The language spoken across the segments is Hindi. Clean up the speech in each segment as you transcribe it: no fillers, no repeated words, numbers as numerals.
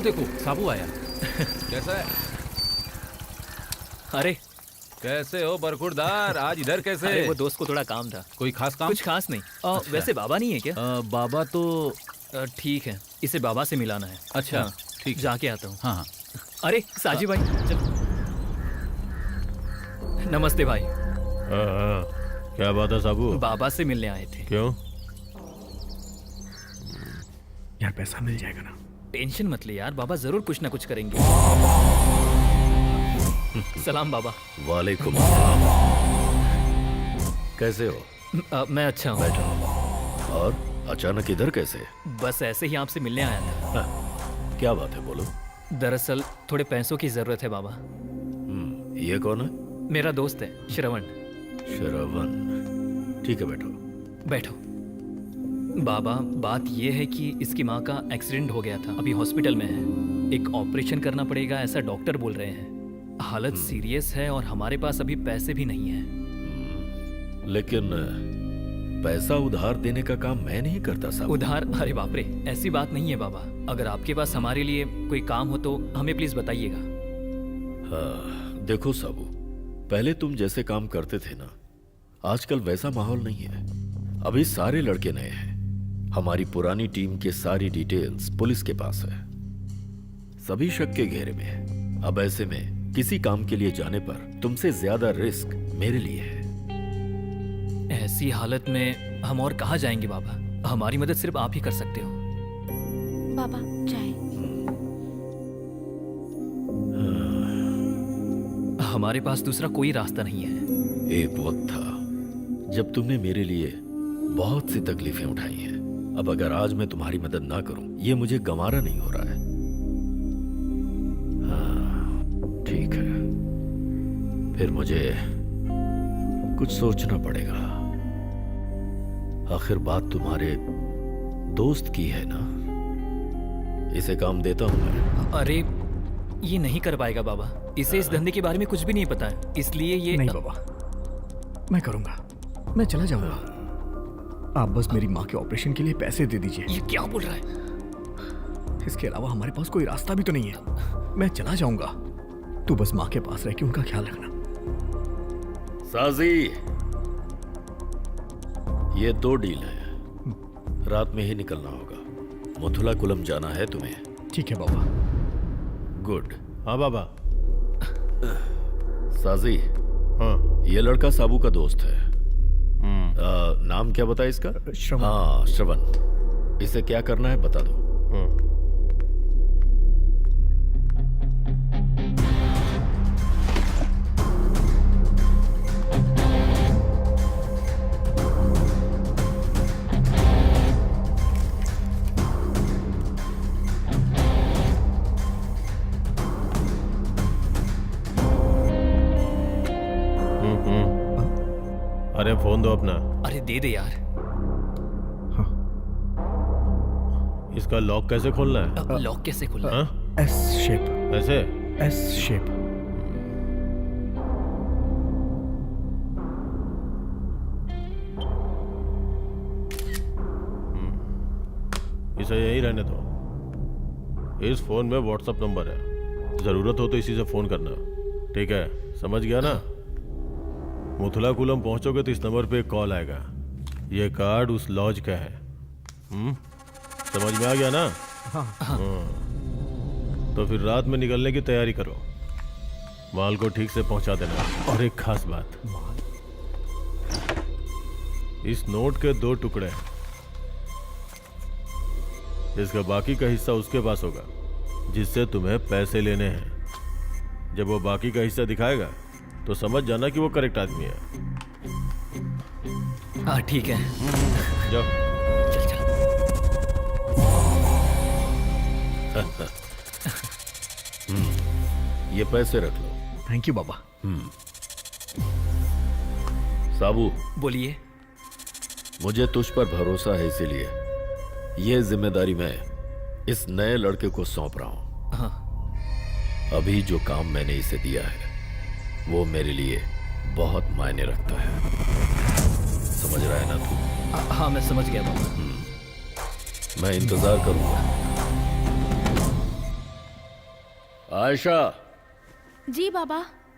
देखो साबू आया। कैसा है? अरे कैसे हो बरखुरदार? आज इधर कैसे? अरे वो दोस्त को थोड़ा काम था। कोई खास काम? कुछ खास नहीं। अच्छा। वैसे बाबा नहीं है क्या? बाबा तो ठीक है, इसे बाबा से मिलाना है। अच्छा, हाँ, ठीक है। जाके आता हूँ। हाँ हाँ। अरे साजी भाई चल। नमस्ते भाई। क्या बात है साबू? बाबा से मिलने आए थे। क्यों? यार पैसा मिल जाएगा ना? टेंशन मत ले यार, बाबा जरूर कुछ ना कुछ करेंगे। सलाम बाबा। वालेकुम अस्सलाम। कैसे हो? मैं अच्छा हूँ। बैठो। और अचानक इधर कैसे? बस ऐसे ही आपसे मिलने आया था। हाँ, क्या बात है, बोलो। दरअसल थोड़े पैसों की जरूरत है बाबा। ये कौन है? मेरा दोस्त है श्रवण। श्रवण। ठीक है, बैठो। बैठो। बाबा बात यह है कि इसकी माँ का एक्सीडेंट हो गया था, अभी हॉस्पिटल में है। एक ऑपरेशन करना पड़ेगा ऐसा डॉक्टर बोल रहे हैं। हालत सीरियस है और हमारे पास अभी पैसे भी नहीं है। लेकिन पैसा उधार देने का काम मैं नहीं करता साबू। उधार? अरे बाप रे, ऐसी बात नहीं है बाबा। अगर आपके पास हमारे लिए कोई काम हो तो हमें प्लीज बताइएगा। हाँ, देखो साबू, पहले तुम जैसे काम करते थे ना, आजकल वैसा माहौल नहीं है। अभी सारे लड़के नए हैं। हमारी पुरानी टीम के सारी डिटेल्स पुलिस के पास है। सभी शक के घेरे में है। अब ऐसे में किसी काम के लिए जाने पर तुमसे ज्यादा रिस्क मेरे लिए है। ऐसी हालत में हम और कहाँ जाएंगे बाबा? हमारी मदद सिर्फ आप ही कर सकते हो। बाबा चाय। हमारे पास दूसरा कोई रास्ता नहीं है। एक वक्त था जब तुमने मेरे लिए बहुत सी तकलीफें उठाई हैं। अब अगर आज मैं तुम्हारी मदद ना करूं, ये मुझे गंवारा नहीं हो रहा है। हाँ, ठीक है, फिर मुझे कुछ सोचना पड़ेगा। आखिर बात तुम्हारे दोस्त की है ना? इसे काम देता हूं मैं। अरे ये नहीं कर पाएगा बाबा, इसे इस धंधे के बारे में कुछ भी नहीं पता है, इसलिए ये नहीं बाबा, मैं करूंगा। मैं चला जाऊंगा। आप बस मेरी माँ के ऑपरेशन के लिए पैसे दे दीजिए। ये क्या बोल रहा है? इसके अलावा हमारे पास कोई रास्ता भी तो नहीं है। मैं चला जाऊंगा। तू बस माँ के पास रह के उनका ख्याल रखना। साजी, ये 2 डील है। रात में ही निकलना होगा। मथुला कुलम जाना है तुम्हें। ठीक है बाबा। गुड। हाँ बाबा। साजी, हाँ। ये लड़का साबू का दोस्त है। नाम क्या बताया इसका? श्रवण। हाँ, श्रवण। इसे क्या करना है बता दो। अरे फोन दो अपना। अरे दे दे यार। इसका लॉक कैसे खोलना है? लॉक कैसे खोलना है? हाँ? S shape. ऐसे? S shape. इसे यही रहने दो। इस फोन में व्हाट्सएप नंबर है, जरूरत हो तो इसी से फोन करना। ठीक है, समझ गया ना? मथुला कुलम पहुंचोगे तो इस नंबर पे एक कॉल आएगा। ये कार्ड उस लॉज का है। समझ में आ गया ना? हाँ। तो फिर रात में निकलने की तैयारी करो। माल को ठीक से पहुंचा देना। और एक खास बात, इस नोट के 2 टुकड़े हैं। इसका बाकी का हिस्सा उसके पास होगा जिससे तुम्हें पैसे लेने हैं। जब वो बाकी का हिस्सा दिखाएगा तो समझ जाना कि वो करेक्ट आदमी है। हाँ ठीक है। जाओ। चल चल। ये पैसे रख लो। थैंक यू बाबा। साबू, बोलिए। मुझे तुझ पर भरोसा है, इसीलिए ये जिम्मेदारी मैं इस नए लड़के को सौंप रहा हूं। हाँ। अभी जो काम मैंने इसे दिया है वो मेरे लिए बहुत मायने रखता है। समझ रहा है ना तू? हाँ मैं समझ गया बाबा। मैं इंतजार करूंगा। आयशा, जी बाबा।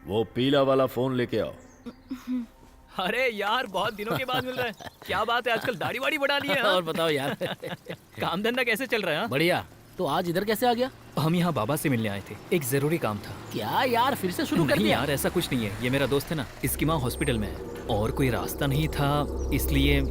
वो पीला वाला फोन लेके आओ। अरे यार, बहुत दिनों के बाद मिल रहे हैं। क्या बात है, आजकल दाढ़ी वाड़ी बढ़ा ली है। और बताओ यार। काम धंधा कैसे चल रहा है? बढ़िया। तो आज इधर कैसे आ गया? हम यहाँ बाबा से मिलने आए थे, एक जरूरी काम था। क्या यार, फिर से शुरू कर नहीं दिया? यार, ऐसा कुछ नहीं है। ये मेरा दोस्त है ना, इसकी माँ हॉस्पिटल में है और कोई रास्ता नहीं था, इसलिए।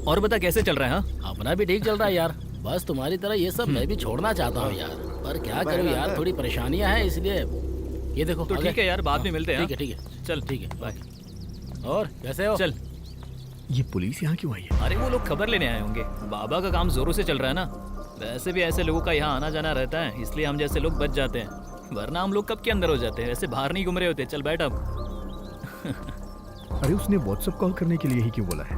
और बता कैसे चल रहा है? हाँ, अपना भी ठीक चल रहा है यार। बस तुम्हारी तरह ये सब मैं भी छोड़ना चाहता हूँ यार, पर क्या करूँ यार, थोड़ी परेशानियाँ हैं, इसलिए। ये देखो तो ठीक है यार, बाद में मिलते हैं। ठीक है, चल ठीक है, बाय। और कैसे हो? चल। ये पुलिस यहाँ क्यों आई है? अरे वो लोग खबर लेने आए होंगे। बाबा का काम जोरों से चल रहा है ना। वैसे भी ऐसे लोगों का यहाँ आना जाना रहता है, इसलिए हम जैसे लोग बच जाते हैं, वरना हम लोग कब के अंदर हो जाते हैं। वैसे बाहर नहीं घूम रहे होते। चल बैठ अब। अरे उसने व्हाट्सएप कॉल करने के लिए ही क्यों बोला है?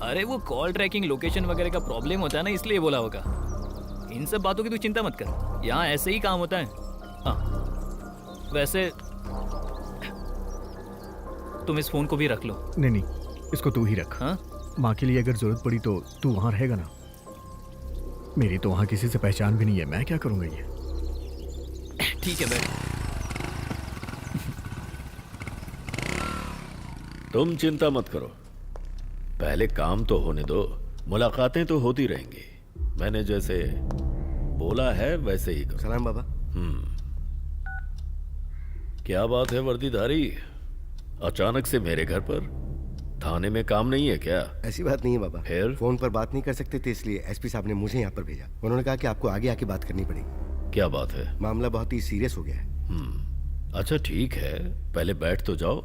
अरे वो कॉल ट्रैकिंग, लोकेशन वगैरह का प्रॉब्लम होता है ना, इसलिए बोला होगा। इन सब बातों की तू चिंता मत कर, यहाँ ऐसे ही काम होता है। हाँ, वैसे तुम इस फोन को भी रख लो। नहीं नहीं, इसको तू ही रख। हाँ, माँ के लिए अगर जरूरत पड़ी तो तू वहाँ रहेगा ना? मेरी तो वहाँ किसी से पहचान भी नहीं है, मैं क्या करूँगा ये? ठीक है बैठ। तुम चिंता मत करो, पहले काम तो होने दो। मुलाकातें तो होती रहेंगी। मैंने जैसे बोला है वैसे ही करो। सलाम बाबा। क्या बात है वर्दीधारी, अचानक से मेरे घर पर? थाने में काम नहीं है क्या? ऐसी बात नहीं है बाबा। फिर? फोन पर बात नहीं कर सकते थे, इसलिए एसपी साहब ने मुझे यहाँ पर भेजा। उन्होंने कहा कि आपको आगे आके बात करनी पड़ेगी। क्या बात है? मामला बहुत ही सीरियस हो गया है। अच्छा ठीक है, पहले बैठ तो जाओ।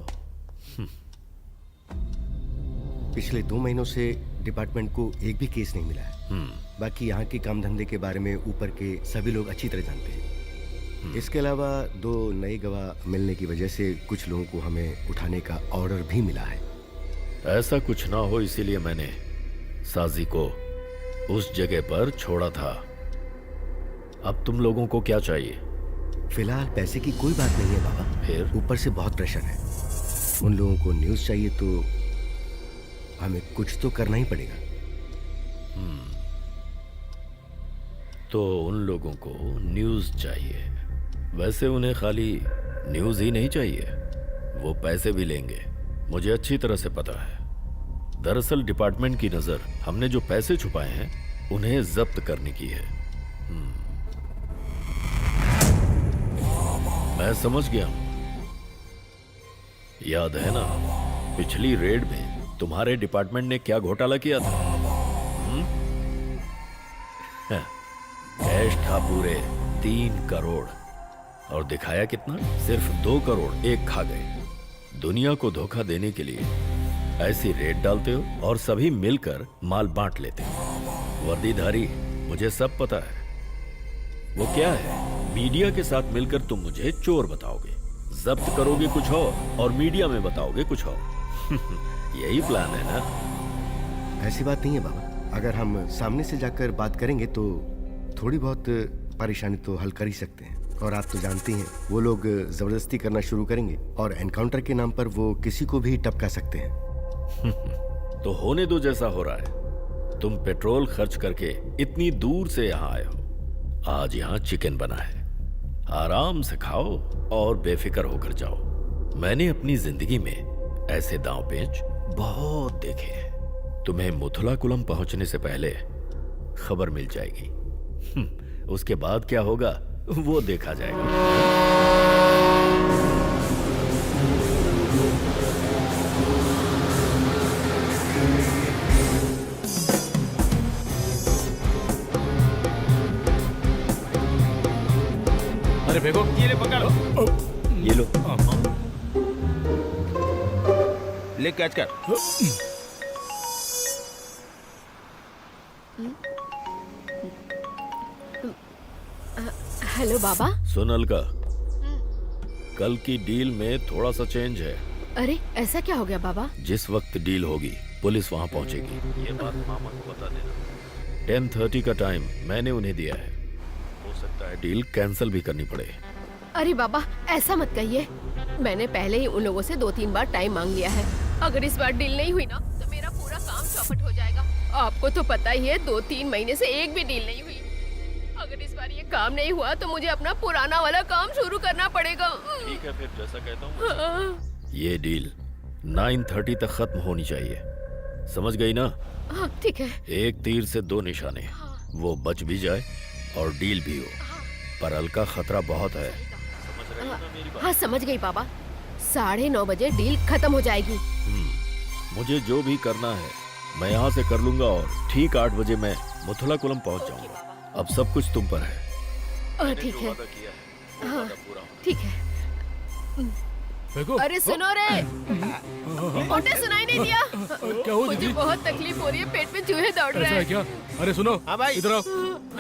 पिछले 2 महीनों से डिपार्टमेंट को एक भी केस नहीं मिला है। बाकी यहाँ के काम धंधे के बारे में ऊपर के सभी लोग अच्छी तरह जानते हैं। इसके अलावा 2 नए गवाह मिलने की वजह से कुछ लोगों को हमें उठाने का ऑर्डर भी मिला है। ऐसा कुछ ना हो इसीलिए मैंने साजी को उस जगह पर छोड़ा था। अब तुम लोगों को क्या चाहिए? फिलहाल पैसे की कोई बात नहीं है बाबा। फिर? ऊपर से बहुत प्रेशर है। उन लोगों को न्यूज़ चाहिए तो हमें कुछ तो करना ही पड़ेगा। तो उन लोगों को न्यूज़ चाहिए। वैसे उन्हें खाली न्यूज़ ही नहीं चाहिए, वो पैसे भी लेंगे, मुझे अच्छी तरह से पता है। दरअसल डिपार्टमेंट की नज़र हमने जो पैसे छुपाए हैं उन्हें जब्त करने की है। मैं समझ गया हूं। याद है ना पिछली रेड में तुम्हारे डिपार्टमेंट ने क्या घोटाला किया था? कैश था पूरे 3 करोड़ और दिखाया कितना? सिर्फ 2 करोड़ एक खा गए। दुनिया को धोखा देने के लिए ऐसी रेड डालते हो और सभी मिलकर माल बांट लेते हो। वर्दीधारी, मुझे सब पता है। वो क्या है, मीडिया के साथ मिलकर तुम मुझे चोर बताओगे, जब्त करोगे कुछ और मीडिया में बताओगे कुछ और। यही प्लान है ना? ऐसी बात नहीं है बाबा। अगर हम सामने से जाकर बात करेंगे तो थोड़ी बहुत परेशानी तो हल कर ही सकते हैं। और आप तो जानते हैं वो लोग जबरदस्ती करना शुरू करेंगे और एनकाउंटर के नाम पर वो किसी को भी टपका सकते हैं। तो होने दो जैसा हो रहा है। तुम पेट्रोल खर्च करके इतनी दूर से यहाँ आए हो, आज यहाँ चिकन बना है, आराम से खाओ और बेफिक्र होकर जाओ। मैंने अपनी जिंदगी में ऐसे दांव पेच बहुत देखे हैं। तुम्हें मुथुलाकुलम पहुंचने से पहले खबर मिल जाएगी। उसके बाद क्या होगा वो देखा जाएगा। अरे फेंको, ये ले पकड़ लो। ये लो। ले कैच कर। हेलो बाबा। सुन अलका, कल की डील में थोड़ा सा चेंज है। अरे ऐसा क्या हो गया बाबा? जिस वक्त डील होगी पुलिस वहां पहुंचेगी। ये बात मामा को बता देना। 10:30 का टाइम मैंने उन्हें दिया है। हो सकता है डील कैंसिल भी करनी पड़े। अरे बाबा ऐसा मत कहिए, मैंने पहले ही उन लोगों से 2-3 बार टाइम मांग लिया है। अगर इस बार डील नहीं हुई ना तो मेरा पूरा काम चौपट हो जाएगा। आपको तो पता ही है 2-3 महीने से एक भी डील नहीं हुई। अगर इस बार ये काम नहीं हुआ तो मुझे अपना पुराना वाला काम शुरू करना पड़ेगा। ठीक है फिर जैसा कहता हूँ। ये डील 9:30 तक खत्म होनी चाहिए, समझ गई ना? हाँ ठीक है। एक तीर से दो निशाने, वो बच भी जाए और डील भी हो, पर हल्का खतरा बहुत है। हाँ समझ गई पापा। 9:30 बजे डील खत्म हो जाएगी। मुझे जो भी करना है मैं यहाँ से कर लूंगा और ठीक 8 बजे मैं मथुराकुलम पहुँच जाऊंगा। अब सब कुछ तुम पर है। ठीक है। वादा किया है, वो वादा पूरा होगा। ठीक है। देखो अरे सुनो रे, उन्हें सुनाई नहीं दिया? क्या हुआ मुझे दीदी? बहुत तकलीफ हो रही है, पेट में चूहे दौड़ रहे ऐसा है हैं। क्या? अरे सुनो, हाँ भाई। इधर आओ,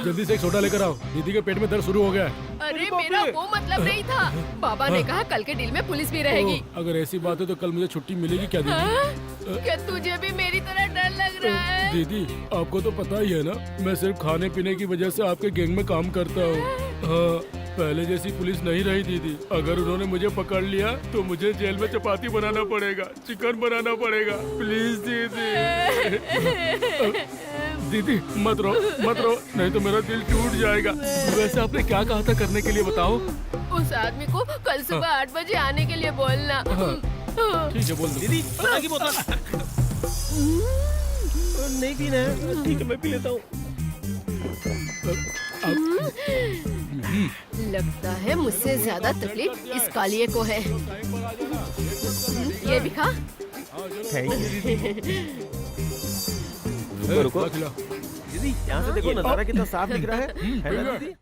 जल्दी से एक सोडा लेकर आओ, दीदी के पेट में दर्द शुरू हो गया है। अरे मेरा वो मतलब नहीं था। बाबा ने कहा कल के डील में पुलिस भी रहेगी। अगर ऐसी बात है तो कल मुझे छुट्टी मिलेगी क्या दीदी? हाँ? क्या तुझे भी मेरी तरह डर लग रहा है? दीदी आपको तो पता ही है ना, मैं सिर्फ खाने पीने की वजह से आपके गैंग में काम करता हूँ। हाँ, पहले जैसी पुलिस नहीं रही दीदी। अगर उन्होंने मुझे पकड़ लिया तो मुझे जेल में चपाती बनाना पड़ेगा, चिकन बनाना पड़ेगा। प्लीज दीदी। दीदी मत रो नहीं तो मेरा दिल टूट जाएगा। वैसे आपने क्या कहा था करने के लिए बताओ? उस आदमी को कल सुबह 8 बजे आने के लिए बोलना। ठीक है बोल दो। दीदी सोना की बोतल नहीं पीना है। ठीक है मैं पी लेता हूँ। लगता है मुझसे ज्यादा तकलीफ इस कालिए को है। ये भी खा। थैंक यू दीदी। रुको रुको खिला। दीदी, यहाँ से देखो नजारा कितना साफ दिख रहा है ना दीदी?